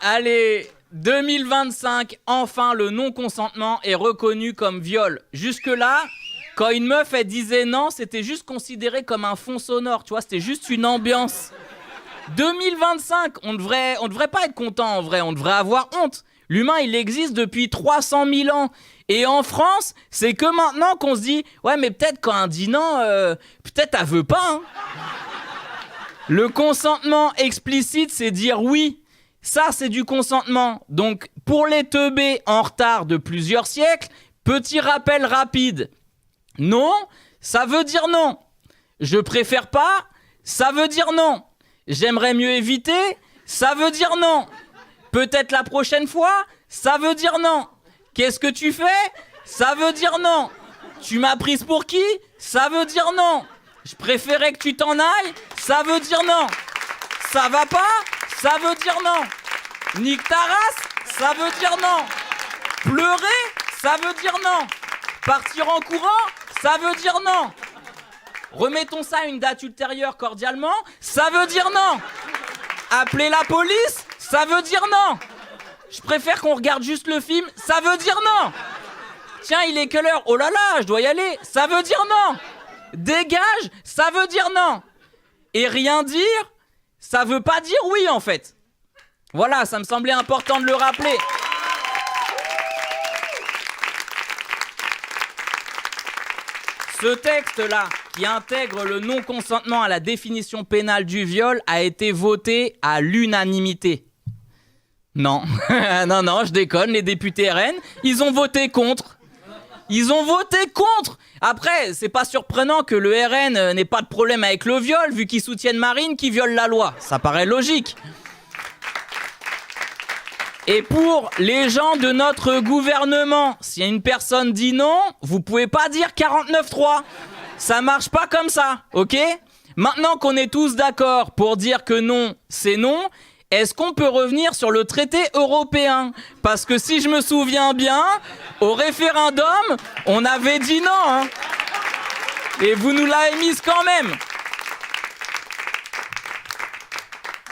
Allez, 2025, enfin le non-consentement est reconnu comme viol. Jusque-là, quand une meuf elle disait non, c'était juste considéré comme un fond sonore, tu vois, c'était juste une ambiance. 2025, on devrait pas être content en vrai, on devrait avoir honte. L'humain, il existe depuis 300 000 ans. Et en France, c'est que maintenant qu'on se dit « Ouais, mais peut-être quand on dit non, peut-être elle veut pas. Hein. » Le consentement explicite, c'est dire oui. Ça, c'est du consentement. Donc, pour les teubés en retard de plusieurs siècles, petit rappel rapide. Non, ça veut dire non. Je préfère pas, ça veut dire non. J'aimerais mieux éviter, ça veut dire non. Peut-être la prochaine fois, ça veut dire non. Qu'est-ce que tu fais? Ça veut dire non. Tu m'as prise pour qui? Ça veut dire non. Je préférais que tu t'en ailles, ça veut dire non. Ça va pas? Ça veut dire non. Nique ta race, ça veut dire non. Pleurer, ça veut dire non. Partir en courant, ça veut dire non. Remettons ça à une date ultérieure cordialement, ça veut dire non. Appeler la police, ça veut dire non. Je préfère qu'on regarde juste le film, ça veut dire non. Tiens, il est quelle heure? Oh là là, je dois y aller, ça veut dire non. Dégage, ça veut dire non. Et rien dire, ça veut pas dire oui en fait. Voilà, ça me semblait important de le rappeler. Ce texte-là, qui intègre le non-consentement à la définition pénale du viol, a été voté à l'unanimité. Non, non, je déconne, les députés RN, ils ont voté contre. Ils ont voté contre. Après, c'est pas surprenant que le RN n'ait pas de problème avec le viol, vu qu'ils soutiennent Marine qui viole la loi. Ça paraît logique. Et pour les gens de notre gouvernement, si une personne dit non, vous pouvez pas dire 49.3. Ça marche pas comme ça, ok? Maintenant qu'on est tous d'accord pour dire que non, c'est non, est-ce qu'on peut revenir sur le traité européen? Parce que si je me souviens bien, au référendum, on avait dit non, hein. Et vous nous l'avez mise quand même.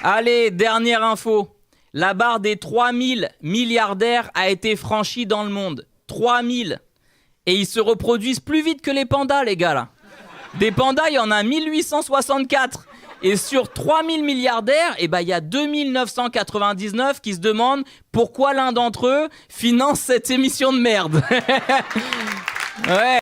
Allez, dernière info. La barre des 3000 milliardaires a été franchie dans le monde. 3000. Et ils se reproduisent plus vite que les pandas, les gars, là. Des pandas, il y en a 1864. Et sur 3000 milliardaires, il y a 2999 qui se demandent pourquoi l'un d'entre eux finance cette émission de merde. Ouais.